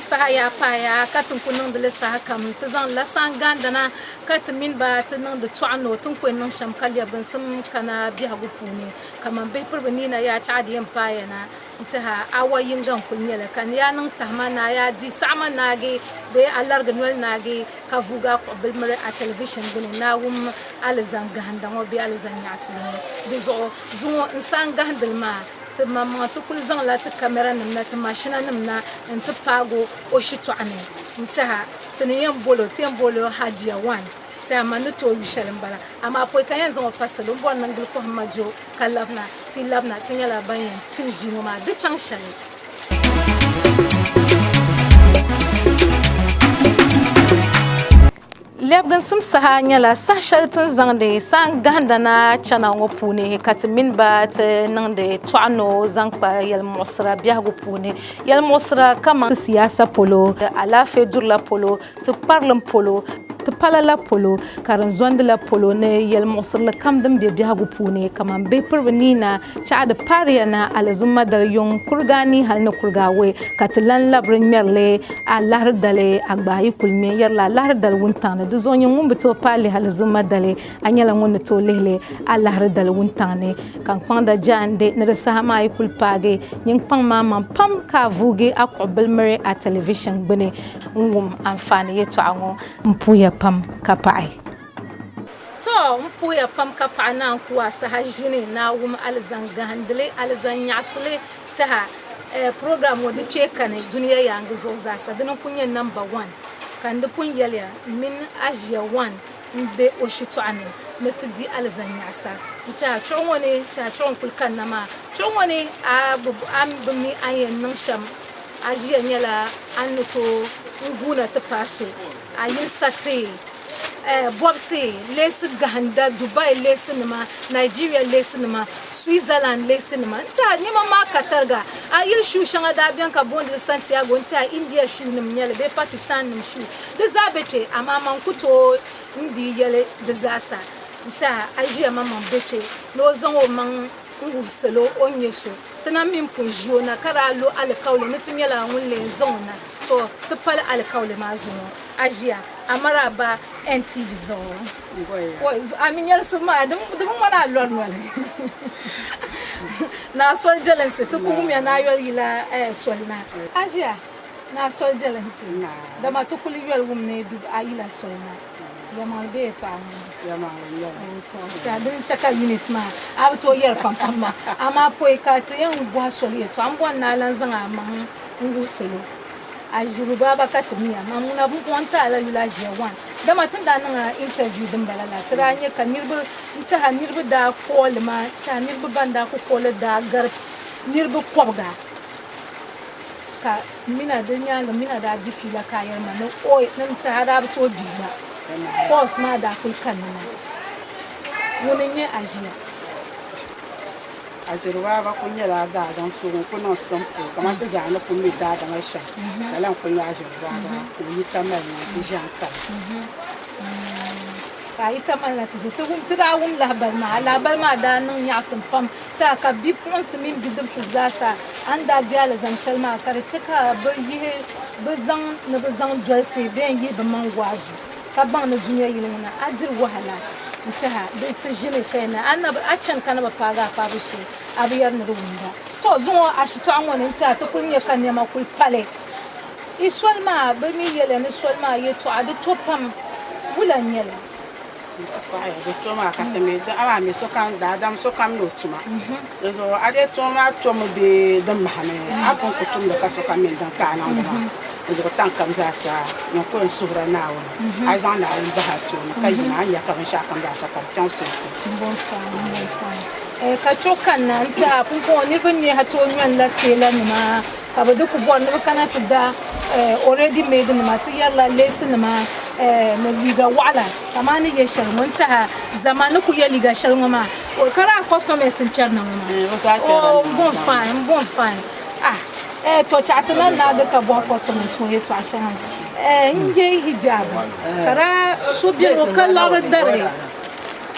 Sahaya paya katin kunun da saha kam tizan la sangandana katin min ba tinan da tuano tun kunun sham kalya bin sum kana biya gupuni kaman be purbani na ya chadi yan paya na intaha awayin gan kunyela kan ya nan tahmana ya di sama nage be alar ganwal nage ka vuga ko bilmare a television bin na wum alzanga handan wa bi alzanya asini bizo zuwa insanga handal ma mama to kul zan la ta camera nim na ta machine nim na ta pago o shi to ane ntaha tani yan bolo hajiya wan ta manu to yushalin bala amma poi kan yan zan fasalo bon nan gul ko majo kalabna tin yala bayan tin jino ma de chang shali lebgan sum sahanya la sahshaltin zangde sang gandana chana ngopune katmin bat nangde tuano zangpa yal mosra biago pune yal mosra kama siyasa polo ala fedurla polo to parlam polo to palala polo karan zwandla polo ne yal mosra kamdam biago pune kama be pervenina chaada pariana ala zumma dal yon kurgani halna kurgawe katlan labrin merle Allah dale agbayi kulme yarla Allah dal wuntana zonyo ngumbe to pali hal zuma dale anyala ngon to lele Allah dal wuntane kan kwanda jande ne sama ay kulpage nying pang mama pam ka vuge akobel mere a television bene ngum amfani yeto ango mpuya pam kapai to mpuya pam kapa na kuwa sahajine na wum alzanga handle alzanyasle taha program wodi chekane duniya yangu zo zasa dinan kunye number 1 kan da pun yalya min ajiya 1 de oshito ane metidi alzanyasa ta chonwone ta chon kulkan nama chonwone am bumi ayen nan sham ajiya nyala anto nguna ta paso ayin sate Bobse lesi gahanda Dubai lesi nima Nigeria lesi nima Switzerland lesi nima nta nima ma katarga ayil shu shanga da biyan ka bonde Santiago nta India shu nim nyale be Pakistan nim shu de zabete ama man kuto ndi yele de zasa nta ajiya mama bete no zango man ngu selo onyeso tana min punjo na karalo alkawle nitimyala ngunle zona to tupal alkawle mazuno ajiya amara ba NTV zo aminyal suma dum mana lor wala na sol jelense to kumya na yol ila solina ajiya na sol jelense da ma to kuli yol wumne du ayila solina yama be to yama ta dun chaka unisma ab to yer pamma ama poi ka te yan gwa soli to ambon na lanzan amman ngu selo ajiru baba katmiya mamuna bu kwanta ala village one da matun da nan interview din balala tiranye kanirbu inta hanirbu da kolma ta nirbu banda ko kola da gar nirbu kwabga ka mina dunya ga mina da difila kayan ma no oy nan ta hada to diba boss ma da kulkan nan wonin ne ajiya ajiruwa ba kunyala da dan so kuno sampo kama ta zana kunni da da masha dalan kunya ajiruwa ba kuyi tamal ni janka kai tamal na tije to gun tirawun lahbal ma da nan yasin pam ta ka bi prince min bidib su zasa anda diala zan shalma kar cika ba yi bazan na bazan jolse ben yi ba mangwazu ka ban na duniya yilina adir wahala ntaha da tijine kaina annaba acan kana ba faga fa bishi abiyar na rubunda to zuwa ashito an wani ntaha to kunya kan ne ma kul pale isolma ba mi yele ne solma yeto adu topam bulan yele pa ya de toma ka teme da ala mi so kan da dam so kan no tuma so ade toma tomo be dam mahane apon ko tum da ka so kan men dan kana zo tan kam za sa no ko subra nawo ai zan na ba ha to kai na ya ka sha kan da sa ka chan so bon fa ka chokan nan ta pun ko ni bin ne ha to nyan la tela ma ka ba duku bon ne kana da already made ne material la lesson ma na liga wala kamani ya sharmun ta zamanu ku ya liga sharmu ma o kara customer sin charna ma oh bon fine to chatana na da ka bon customer so ye to ashan nge hijab kara so bi o kallar dare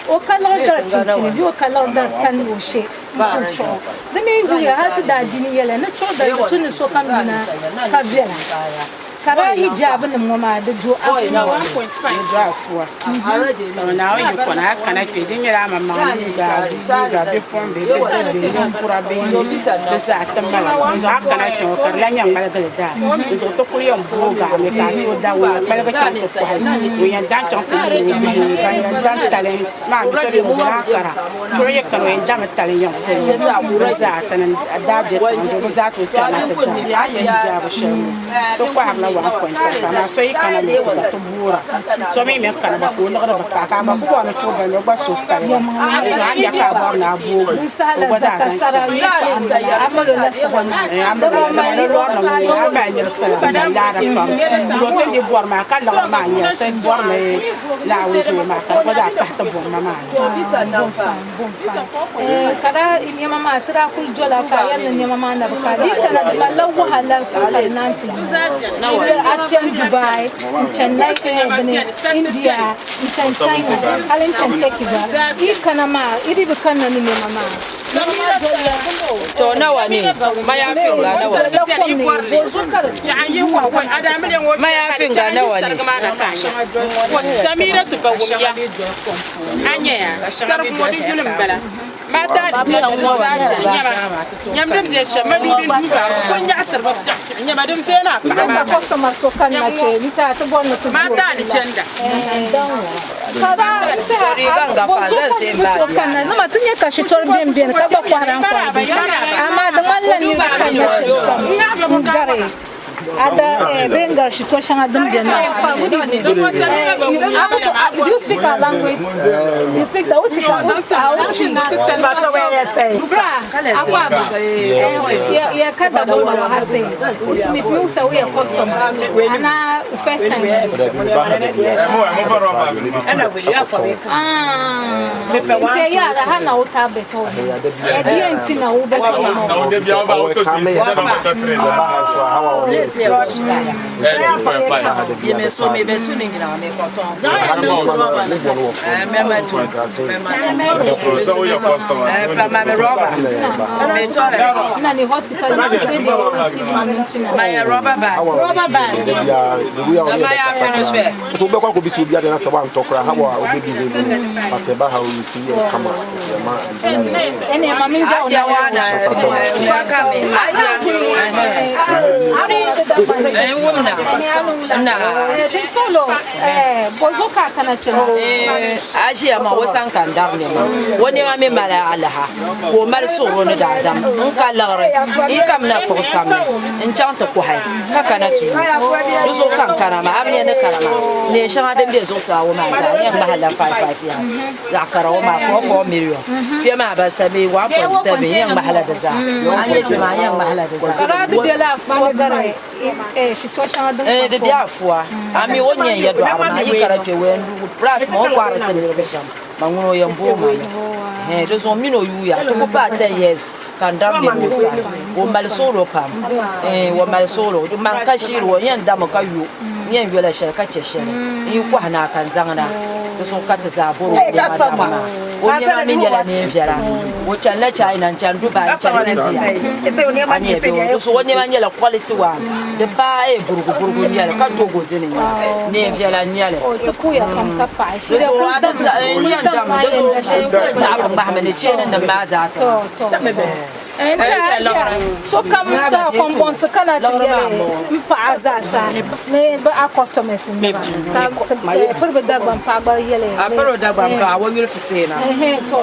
o kallar dar cincin bi o kallar dar tan o she ba cho da me ngu ya hatu da dini yele na cho da tun so kan na ka biela kara hijab ni ngoma de jo na 1.5 do afua na o yi kona kana pe din yara mama ga be fon be kura be de sa tamala zo akana to kar la nyam mala da zo to ko yom boga me ka to da wa mala ba chan ko yan dan chan ko ba yan dan tale ma mi so de mo akara to ye kan yan dan tale yom ko za tan da de to za to ta na ta ya ya ba she to ko har la wa ko na so yi kana me ko to bura so mi me kana ba ko na ba ka ba ko na to ba no ba so ka ya ka ba na bu misala zakasara amalo la sabana amalo la ba nyel sala na la ra pa do te di bor ma ka la ma nya te bor me la wi so ma ka ko da pa ta bor ma ma kara ni mama tra kul jola ka yalla ni mama na ba ka kana da lawa halal ka nanti na a chen Dubai chen India chen China halin chen tekiba kana ma idi bi kana ni mama to nawa ne mayafin ga nawa mayafin ga nawa ne samira to ba wuya anya sarf modi julum bala mata da nyam de shamadu din duba ko nya sarfa nyama dum fena ka customer so kan na ce ni ta to bonno to mata ni chenda kada rigan ga fa zan sai ba kana zuma tun ya kashi tor bien ka ba kwaran amma da wallan ni kan na ce gare ada bengar shi to shan adam bien na do you speak our language you speak the utika ya kada bo wa hase usumiti usa we customer ana first time nte ya da hana uta beto e die nti na wo beto ye me so me betu ni ngina me koton mema tu so your customer pa ma me roba me to na ni hospital ni say they will receive money my roba bag my finish we so be kwa ko bisu bia de na se wa ntokra ha wa obebi de but ba ha o si kama ma ene mama nja ya wana kwa kame na solo bozoka kana chelo aji ama wasan kan darne ma woni ma me mala alaha ko mar so woni da adam in ka lagre i kam na ko sam in chanta ko hay ka kana tu so kan kana ma amne ne kana ma ne shan adam be zo sa wo ma za ne ma hala 5 years za kara wo ma 4 million fi ma ba sabe 1.7 yan ma hala da za an yi ma yan ma hala da za radu de la fogare situation adam de dia fua ami wonye ye do ama yi kara twe wendu price mo kwara tele be jam manguno ye mbo ma de zo mino yu ya to ba 10 years kan dam de musa o mal solo pam o mal solo do man ka shiru wo yen dam ka yu yen yola she ka che she yi kwa na kan zangana do so ka ta za boro de ma woni ma min yela ne fiara wo chanla china chan Dubai chan India ese woni ma ni se dia so woni ma nyela quality one de ba e burugu nyela ka togo tene ne fiala nyela to kuya kam ka pa shi so ada yen dam do so ta ba ma ne chene na ma za to so kam ta kombon se kana tingere mpa azasa ne ba a customers ni ka purbe dagban pa bar yele a paro dagban ka wo yul fisena to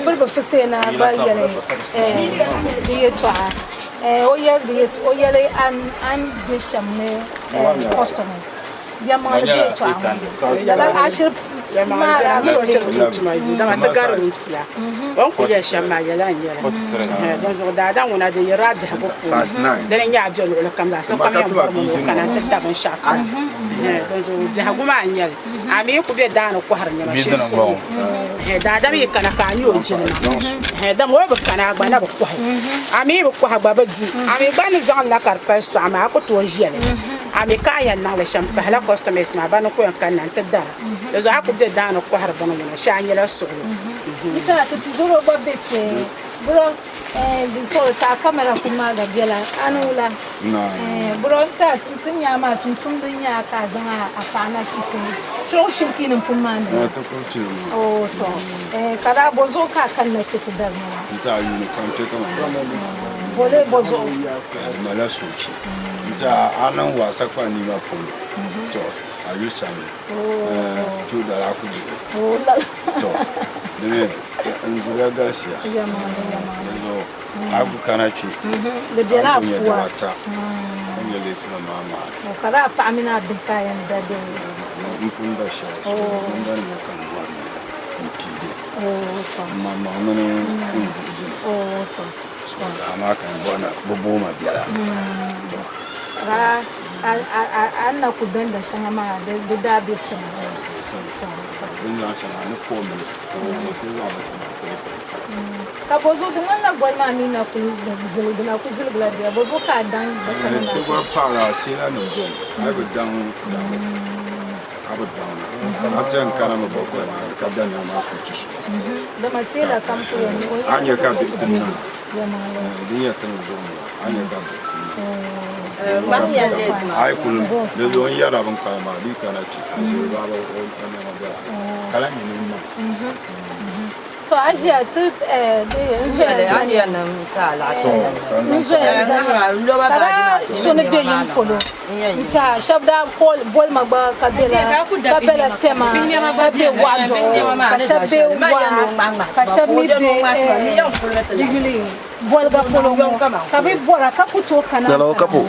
purbe fisena bar yele die to o yele an bisham ne customers ya ma de to a ashir ma dama ta garu msla on ko ya shama ya la nyela don zo da da wona de yara da ko da nya abjo lo kam da so kam ya mo kana ta ban sha don zo da go ma nyel ami ku be da no ko har nyama shi so da da mi kana ka nyu jinna da mo be kana gba na ba ko ami be ko ha gba ba di ami ba ni zan la kar pesto ama ko to jele ami ka ya na le sham pa la customers ma ba no ko kan nan ta da zo aku je da no ko har ba no na sha nyela so ita ta tuzuro ba bete bro so ta kamera kuma ga bela anula bro ta tun ya ma tun dunya ka zama a fana kitin so shirkin kuma ne ta kurce oh to kada bozo ka kan na kitin da mu ta yi ne kan ce kama bole bozo mala soci ta anan wasa kwa ni ma polo to ayu sami to da la ku to ne unzu ya gasia no agu kana ce da dela fuwa ta ne le sina mama kada pa amina da kayan da da mpun ba sha mun ba ne kan ba ne mutide mama ngane to so ama kan bona bobo ma biara ra anna ku benda shanga ma da da bi ta ina shanga ne form ka bozo dun na gol ma ni na ku zilgla da bozo ka dan da kana to ba para tina no gon ai ba dan abu dan na atan kana ma boko na ka dan na ma ku tusu da matela kam ku ni anya ka bi kunna ya ma din ya tan zo mu anya ka bi Mariya lesma. ai kun da zo yara ban ka ma bi kana ci sai ba ba ko kana ma ba kala ni ma to ajiya tu Nzo ya na mtala. nzo ya zana kada so ne be yin polo nta shabda bol magba kabela tema be wado ka shabe wa ka shabe digili bol ga polo ka be bora ka kuto kana Dalawa kapo.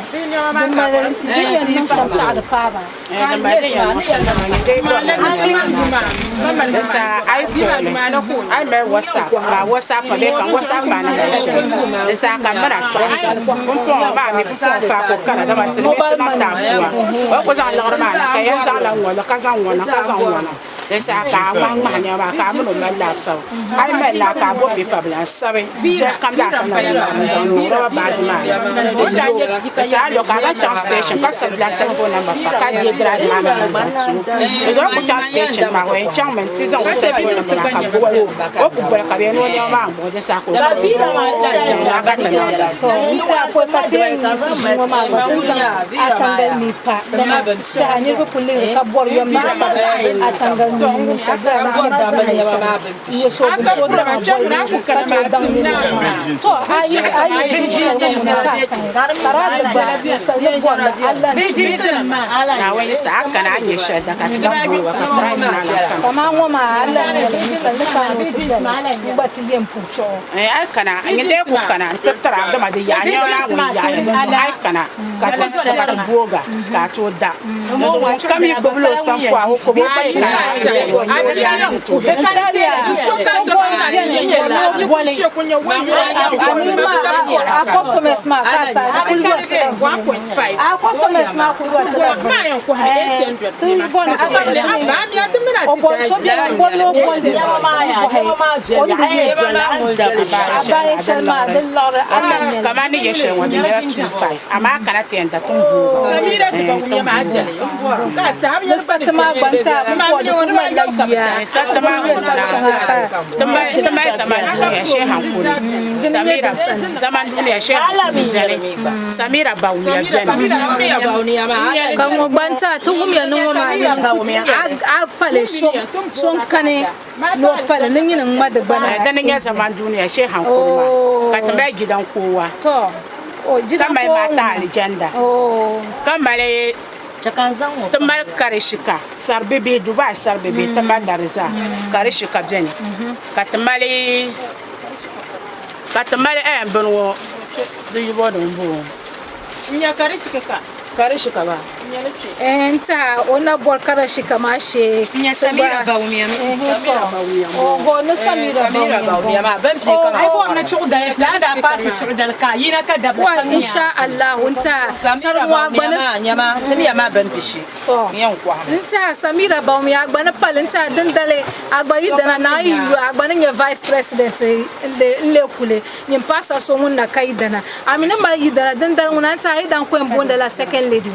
din shamsa da faba sa ai me WhatsApp ba WhatsApp be kan WhatsApp ba na shi sa ka mara twasa mun fo ba mi fa ko kana da ba se mi se na ta fuwa ko za la ma ka ya za la wala ka za wala sa ka ma ma nya ba ka mun na la sa ai me la ka bo be fa bla sa be se kam da sa na ma za no ro ba di ma sa lo ka la chance station ka sa la telephone number fa ka di grad ma na za tu e do ko chance station ma we chang men ti za ko telephone number ka bo o ku bra ka be no ne ma mo de sa ko la vida ma la ka na to nta ko ka ti ni si mo ma ba tun san atanga mi pa ta ni ko kulin ka bor yo mi sa atanga ni shaga na ci da ba ya ma ba ni so ko da ma na ku ka ma da ni so ayi ka sa tara da ba sa ni bor Allah na wani sa aka na anye shada ka ta bo ka price na na kan kama ngoma Allah ni sa ni ka no ti da ba ti yem pucho ai kana anye de ku kana tattara da ma da ya nya na wani ya ai kana ka ta sa ka boga ka to da so kam yi boblo san kwa ho ko ba ai kana customers ma kasa kulwa 1.5 customers ma kulwa kamani yeshe wadi na 25 ama kana tienda tumbu samira tubakunya maajali kasa hamya satama banta ko kuma lafiya satama tama zaman duniya she hankuri samira zaman duniya she hankuri samira bawuya kan banta tugum ya no ma tanga a fale son kane no fale nin yin ma da bana dan ya zaman duniya she hankuri ka tamba gidan kowa to o gidan kowa kamar mata aljanda kamar tamar karishika sarbebe duba sarbebe tamar darza karishika jeni katamale bonwo do yibo do mbo nya karishika ba nta ona bor karishika ma she nya samira ba umia go no samira ba umia ma ban fi kama ai bo na chuda ya da party chuda ka yina ka da wa insha Allah nta sarwa gbana nyama samira ma ban fishi yan kwa nta samira ba umia gbana pal nta dindale agba yidana na yu agba nya vice president le kule nyim passa so mun na kaidana amina ba yidana dindale nta idan ko mbonda la second lady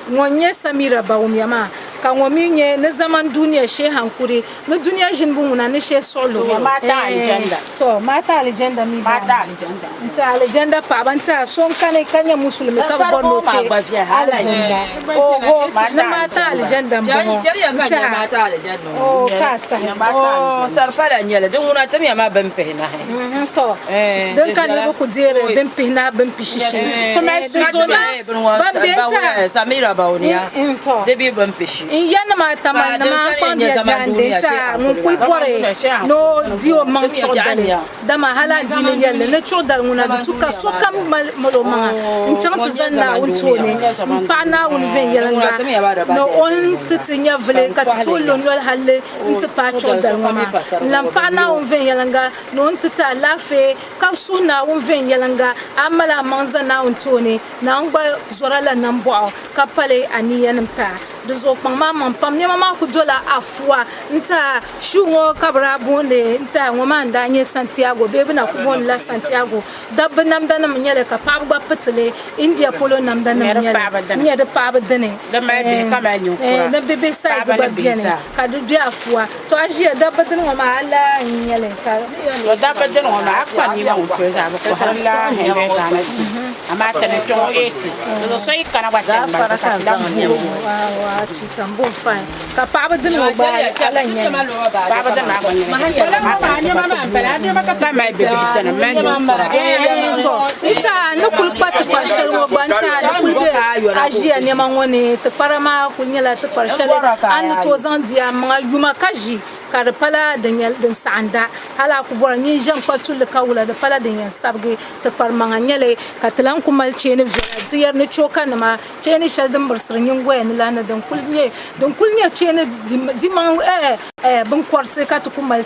wonye samira ba umia ma ka ŋomi ni zaman duniya she hankuri ni duniya jinbu nguna ni she solo mata aljanna to mata aljanna mi mata aljanna nta aljanna pa banta son kane kanya musulmi ka borno ce aljanna oh na mata aljanna bon jariya kan mata aljanna oh ka sa oh sarfala nyala don una tamiya ma ban fehina to dan kan ne ku dire ban pihna ban pishishi to mai su ban benta Samira Baunia debi ban pishi yana ma tama na ma kon ya jande ta mun kul bore no dio man chodale dama hala dini yalla ne chodal nguna bituka so kam malo ma in chanta zanna un tone pa na un ven yalla no on titinya vle ka tolo no halle inta pa chodal ngama lam pa na un ven yalla no on tita lafe ka suna un ven yalla amala manza na un tone na ngba zorala nambo kapale aniyanam ta dozo pangma mampam ne mama ku dola afwa nta shungo kabra bonde nta ngoma ndanye Santiago bebe na kubon la Santiago dab namda nam nyele ka pabba petele India polo namda nam nyele nyede pabba dene da mai be kama nyukura da bebe size ba biene ka do dia afwa to ajia dab den ngoma ala nyele ka do dab den ngoma akwa ni ma unfeza ko harla hende kana si ama tane to 80 do so ikana wa tamba ka wa chicken bon fine ka papa din lo ba ala nya papa din ma gonne ma nya mama pala nya maka ka mai bebe tan ma nya to ita no kul pat parshal wo banta no kul be ajia ne ma ngone te parama kunyala te parshal an to zan dia ma yuma kaji kar pala danyal din sanda hala ku bor ni jan patul ka wula da pala danyan sabge te parmanga nyale ka tlan kumal chene tiyar ne choka na ma chene shaldin bursrin ngwe ni lana dan kulnye chene dimang bin kwartse ka to kumal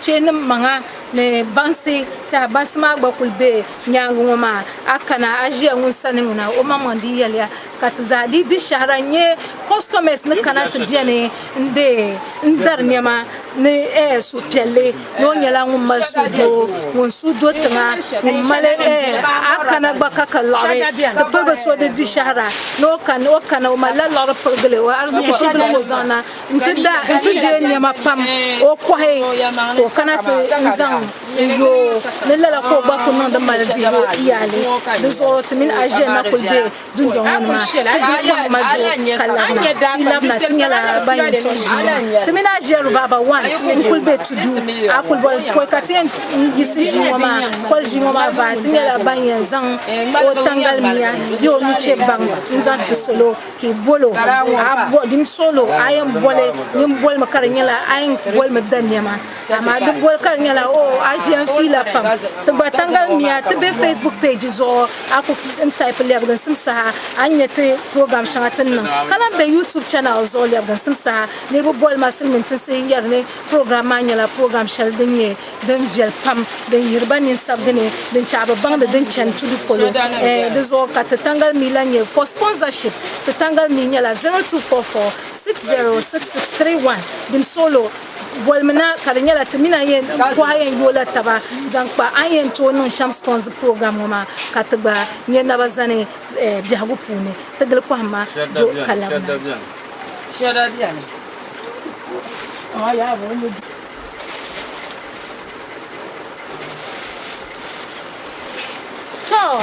chene manga ne bansi ta basma gba kulbe nyangu ma akana ajiya ngun sanin na o mamandi yalya ka tzadi di shahranye customers ne kana tbiane nde ndar nyama ne su pelle no nyala ngum mal sudo ngun sudo tanga ngum male akana gba ka kalare to purba so de di shahra no kan o kana o mala lor purgle o arziki purgle ko zana ntida nyama pam o kwahe ko kana te nzang yo nella ko ba ko non da maladi yo iyale do timin aje na ko be dun jongon ma ko ma jo kalabna tilabna tinyala bayin tonji timin aje ru baba wan ko be to do akul boy ko katien yisi jinoma ko jinoma va tinyala bayin zan o tangal miya yo nu che bang nzan solo ki bolo abo dim solo ayam bole nim bol makaranyala ayam bol madanyama ama du bol karanyala o ajian fila pam to batangal miya to be Facebook page zo aku type lebgan simsa anyete program shangatin nan kala be YouTube channel zo lebgan simsa ne bo bol masin min tin se yarne program anyala program shaldinye den vel pam den yirbanin sabdene den chaba bangda den chen tudu polo de zo katangal milanye for sponsorship to tangal minyala 0244 606631 dim solo bolmana karanyala timina yen ko hayen yola taba zankpa ayen to non sham sponsor program ma katba nyena bazane bihagu pune tagal ko hama jo kalabna shada bien ya bo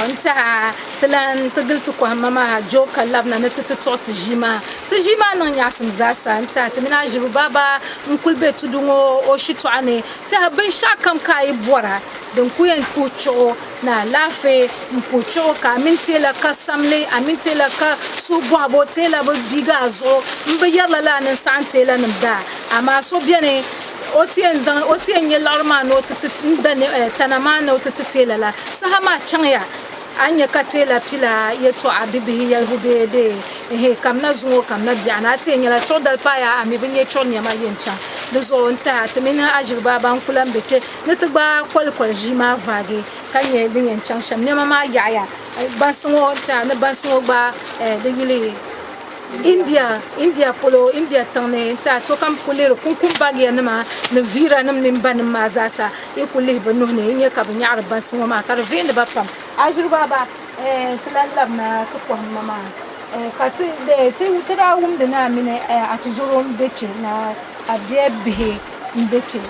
nta tlan tagiltu ko mama jo kalabna na tata jima nan yasim zasa nta timina jibu baba nkulbe tudungo o shitu ane ta bin shakam kai bora don kuyen pucho na lafe mpucho ka mintela ka samle amintela ka subo abotela bo biga zo mbayala la nan santela nan da ama so biene otien ye larma no tindane tanama no titela la sahama changya anya katela pila yeto abibi ya hubede kamna zuo kamna biana tenya la chodal paya ami binye chonya ma yencha dozo nta temena ajirba ban kulam beke netba kwal jima vage kanye din yencha sham ne mama yaya banso ta ne banso ba de yule India polo India tane ta to kam kulero kun bagi na vira nam nimban mazasa e kulli banu ne nya ka banya arban suma ma kar vende bapam ajru baba tlalab na ko mama kati de te utara de na mine atuzoro mbeche na adie bihe mbeche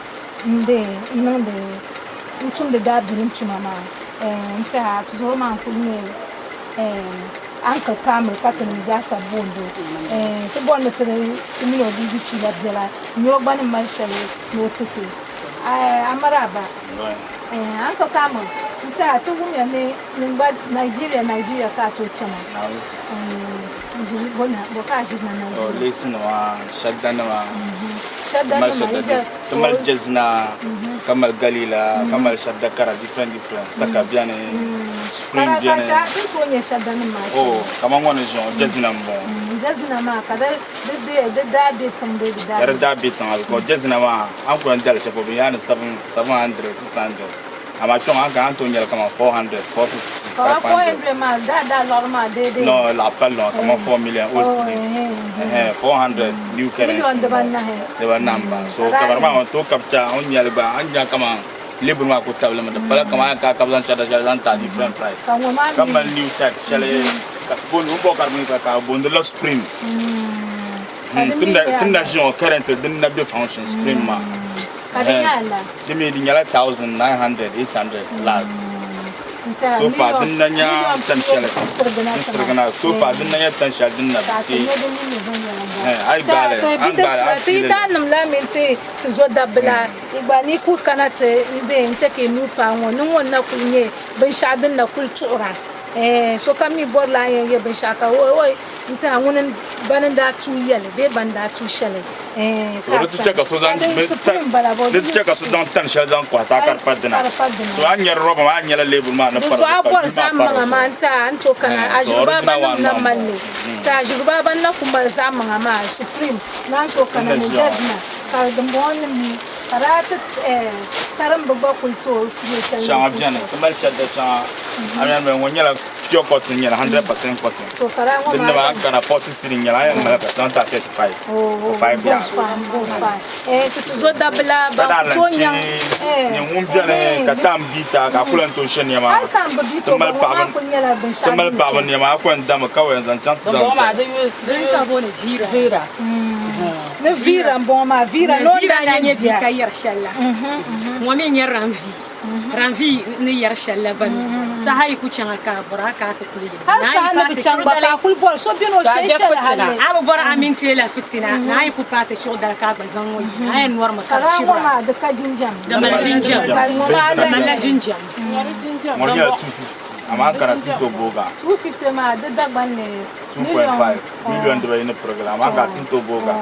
nde nande utum de da birim tumama nta atuzoro man kunye Uncle Kamel katani zasa bondo te bonne te mino di fila bela nyoba ni marshale no tete amaraba Uncle Kamel nta to wumya ne ngba Nigeria ka to chama bona boka jina Nigeria listen wa shaddana wa shaddana tamal jazna kamal galila kamal shaddakara different saka bien spring bien oh kama ngone jon jazna bon jazna ma kada de da beton ko jazna ma an ko ndal chapo bien 700 600 amacho anga Antonio kama 400 450 400 ma da normal de no la pelle no kama 4 million all cities 400 new currency de banamba so kabarma on to capture on yalba anja kama libre ma ko table ma bala kama ka kablan shada ta different price kama new tax chale ka bon bo carbon ka bon de la spring tunda jon current de na de function spring ma they made in 1,900, 800 last. So far, the Nanya potential. So far, the Nanya potential didn't have. I got it. See, Danum Lamente to Zodabla, Ibaniku Kanate, then check a new pound, no one not but Shadan la cultura. So come me board line, ye Beshaka, into a woman bananda 2 yellow, they banda 2 shelly. So let's check us on potential on Quataka Padana. So I'm your robber, I'm your label man. So I bought some manta and token as you baba money. Tajubaba Nakuma Zamama, Supreme, Nantokan and Desna, Cardamon, Paratat, Caramba told Shah Janet, the Melchad the Shah. I remember when you're pure cotton, you're 100% cotton. So then I can 40 sitting your eye and 35 for 5 years. So Dabla, Batonia, Katam Bita, Kapulan to Shenyama, Tamal Pavan Yama, and Damakawans and Chantas. Ne vira mboma vira no ndanye dika yarshalla mwami nya ranvi ni yarshalla ban sahay ku changa ka baraka ta kulli na na bichang bata kul bol so bino sheshela abu bara amin tela fitina na yi ku pata chodar ka bazan wai na yin war makar shi ba da kajinjam da malajinjam da malajinjam More 250. I'm going to go boga. 250 ma da dagban ne 2.5 million in the program. I got to boga.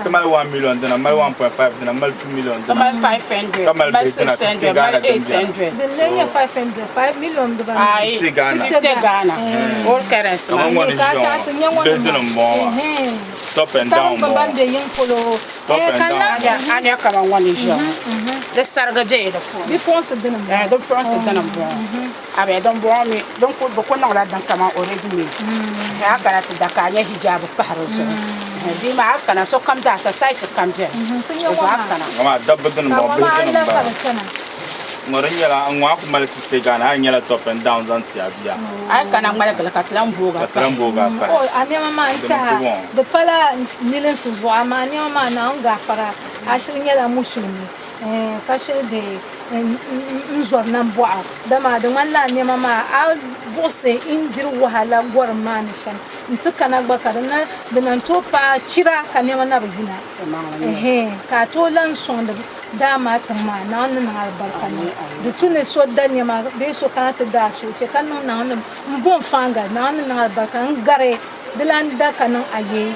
Tamal 1 million, then I'm 1.5, then I'm 2 million. Tamal 500, Tamal 600, Tamal 800. The lane 500, 5 million the Aye, 50 Ghana. All currency. Top and down. Top and down. Anya kama one is young. The sargaje the phone. The phone said them. The phone said them. Abe don't borrow me. Don't put the corner that don't come out already me. I got to the kanya hijab paros. Di ma kana so come da size come there. So kana. Mama double the number. Morenya ngwa ku male sister Ghana anyela top and down zantia bia. I kana ngala kala katlamboga. Katlamboga. Oh, anya mama ita. The pala nilen suzo ama anya mama na nga fara. Ashiringa la musulmi. Kashir de nzor nan boa. Dama da walla anya mama a bose indir wahala gwar manishan. Ntuka na gbakara na da nan topa chira kanya mana bigina. Ka to lan son da dama tama na wannan albarkana da tune so danya ma be so kanata da so ce kan na wannan mbon fanga na wannan albarkan gare dilan da kanan aye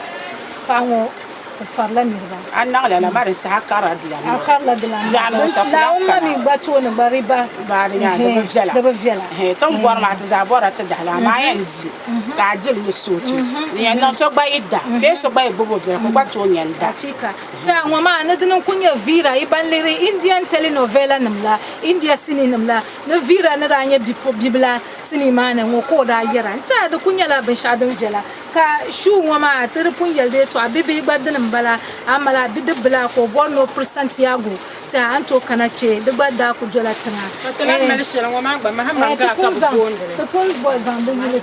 fango farla mirba anna la mari sa kara dilan akala dilan la umma mi bato ne bariba bari ya da bavela ton bor ma ta za bora ta dala ma yanzi ka jil ni soci ni na so gba idda be so gba ibobo be ko bato nyanda chika ta ngoma na dinan kunya vira iban lere Indian telenovela namla India sini namla na vira na ranya bibla sini mana ngoko da yara ta da kunya la ban shadun vela ka shu ngoma tirpun yalde to abibe gbadin bala amala bidibla ko 1% yago ta anto kana ce dugba da ku jola tana tana mel shira ngoma gba ma hamma ga ka bonde to pon bo zan de yile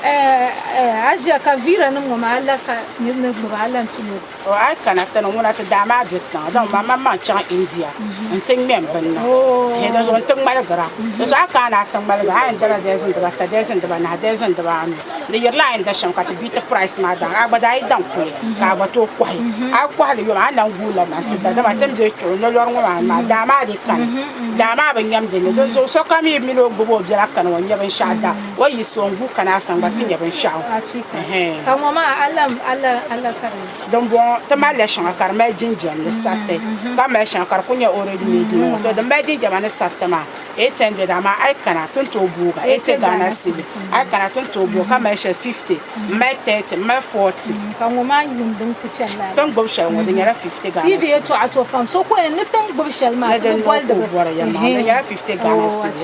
Asia ka vira no ma alla ka ni no ba alla tulo o ai kana tan wona ta dama jitna dan mama cha India antin men banna he da zo antin mal gara so aka na tan mal ga ai dara dezen da ta dezen da na dezen da an da yerla in da shan ka ta bita price ma dan agba dai dan ku ka ba to kwai a kwa le yo ma nan gula ma ta da ba tam je to no lor ngwa ma dama de kan dama ban yam de ne so ka mi lo gbo jira kan won yaban sha da wa yi so ngu kana san ba tin yaban sha ka mama alla kare don bon ta ma le shan kar ma jinjam le satte ka ma shan kar kunya already me di to da ma jinjam ne satte ma e tende da ma ai kana tun to buga e te gana si ai kana tun to buga ka ma sha 50 ma 30 ma 40 ka mama yin dun ku challa ton go sha won da 50 gana TV to ato pam so ko ne tan go shal ma ko wal da bora ya ma da 50 gana si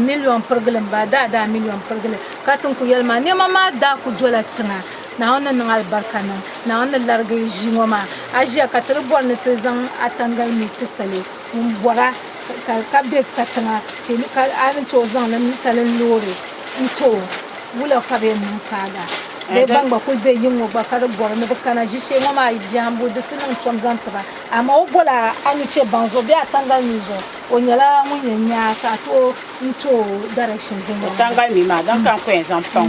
million pergelen ba da million pergelen katin ku yelma ne mama da ku jola tana na wannan nan albarka nan na wannan larga jinwa ma ajiya ka turbor ne tizan atangal mi tisale mun bora ka be katana ka arin to zan nan talan lore into wula ka be mun kada be bang ba ku be yin ba ka bor ne kana jishe mama ibyambo de tinan tsomzantra ama o bola ani che banzo be atangal mi zo onyala munyanya ka to into direction dinga tanga mi ma dan kan ko exemple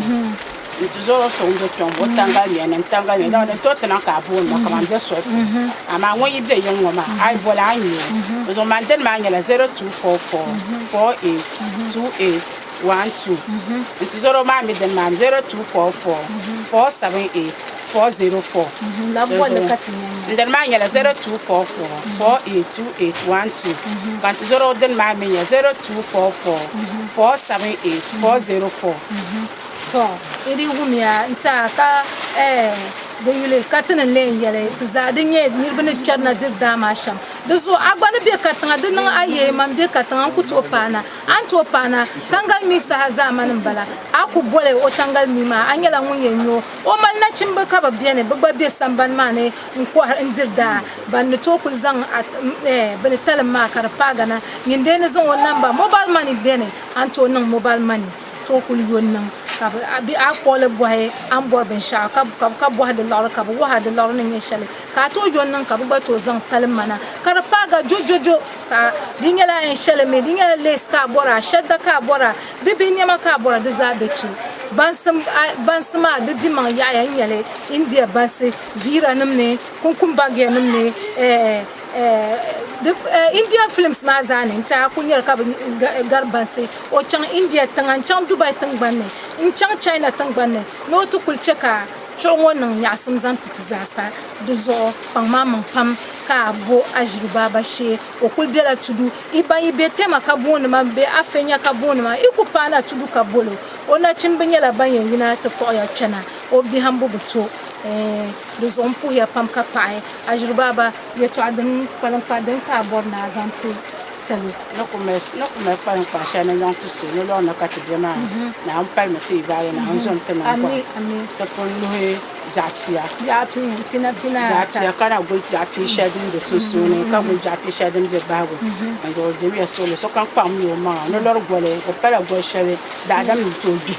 into zo so ndo tombo tanga mi na tanga mi dan to tana ka bo ma ka man de so ama won yi de yen ma ai bola anyi zo man den ma nyala 0244 4828 12 into zo ma mi den ma 0244 478 404 la bola katinya den ma nyala 0244 4828 12 kan zoro den ma mi 0244 478 404 to iri humya nta ka da yule katana le yale tizadin ye nirbin charna dirda ma sham da zo agbani be katanga din nan aye man be katanga ku to pana an to pana tangal mi sa zamanin bala aku bole o tangal mi ma anyala mun yenyo o mal na cimba ka ba biene ba be samban ma ne ko har dirda ban to kul zan ban talma kar pagana yinde ne zan wannan ba mobile money bene an to nan mobile money to kul yon abi akwole boy an bor ben sha ka bo hade lor ka bo hade lor ne shale ka to yon nan ka bo to zan kalmana kar paga jojojo ka dinyala en shale me dinyala les ka bora shadda ka bora bibi nyama ka bora da zabeci bansama da diman yaya nyale india banse vira namne kunkun bagye namne Indian films ma zani ta kunyar ka garbanse o chan India tangan chan Dubai tangbanne in chan China tangbanne no to kulce ka chongo nan ya samzan tizasa duzo pangmam pam ka bo ajruba bashe o kulbela tudu iban ibe tema ka bon ma be afenya ka bon ma ikupana tudu ka bolo ona chimbenya la banyen yina ta ko ya chana o bi hambo buto duzo mpu ya pam ka pai ajruba ba ya to adan palan padan ka borna zanti salu no come palan pa shana yang to se no lo na ka te dema na am palme ti ba na an zon fe na ko to ko no he japsia kana go japi shadin de soso ne ka go japi shadin de bago and go je mi solo so kan pam yo ma no lor gole ko pala go shele da adam to bi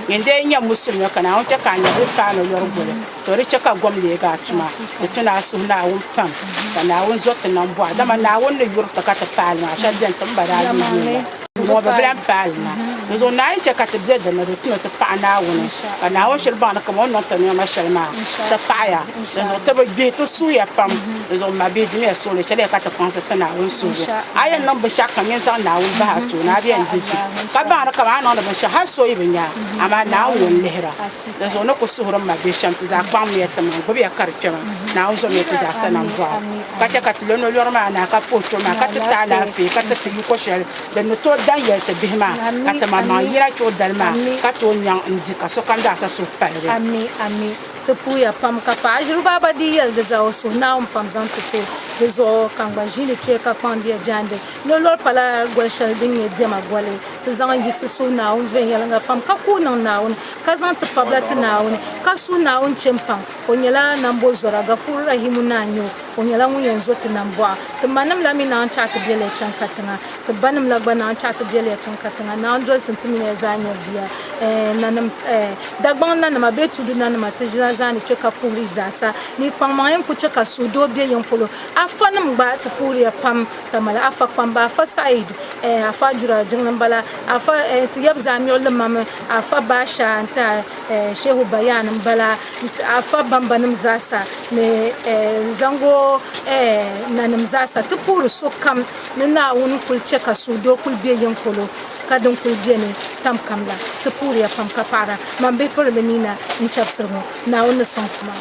yende nya muslim kana on ta kan ya ka no lor gole to ri chaka gom le ga tuma to na su na won pam kana won zot na mbo adama na won le yur ta ka ta pal ma shadin tambara ni mo ba blan pal na zo na yi chaka ta de na ru to pa na won kana won shel ba na ko non ta ne ma shel ma ta paya zo ta ba bi to su ya pam zo ma bi ni so le chele ka ta konse ta na won su ayan nan ba shaka men sa na won ba to na bi an diji ka ba na ka ba na ba sha har so yi binya ama na won lehra zo no ko su ran ma bi sham ti za pam me ta ma go bi akar chama na won zo me ti za sa na mbo ka chaka ti lo no lo ma na ka po to ma ka ta la fi ka ta ti ko shel de no to dan ya ta bi ma ka ta ma yira to dal ma ka to nyang ndika so kan da sa so pa ami te puya pam ka pa ajruba ba di yel de za oso na on pam zan tete de zo kan ba jili te ka pan dia jande no lor pala gol shal din ye de ma gole te zan yi so na on ven yel nga pam ka ku na on ka zan te fablat na on ka su na on chempam onyela na mbo zora ga furu rahimu na nyo o nyɛla ŋun yɛn zo ti nam bɔɣa ti ma nim la mi naan chaɣa ti biɛliya chaŋ ka tiŋa ti ba nim la gba naan chaɣa ti biɛliya chaŋ ka tiŋa naan dolisi ti mi ya zaa nyɛ viya nanim dagbaŋ nanima bee tudu nanima ti ʒina zaa ni kpe ka puhiri zaasa ni kpaŋmaŋ yɛn ku chɛ ka suudoo bɛ yɛn polo afa nim gba ti puhiriya pam ta mali afa kpamba afa said afa jura jiŋlim bala afa ti yɛb zaa miɣili mami afa baasha nti shehu bayan n bala afa bamba nim zaasa ni zango nanim zaasa ti puhiri so kam ni naawuni kuli chɛ ka suudoo kuli bɛ yɛn polo ka din kuli biɛni tam kam la ti puhiriya pam ka paɣara man bihi piri bi nina n chɛbisiri ŋɔ naawuni ni sɔŋ tima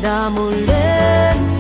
Damule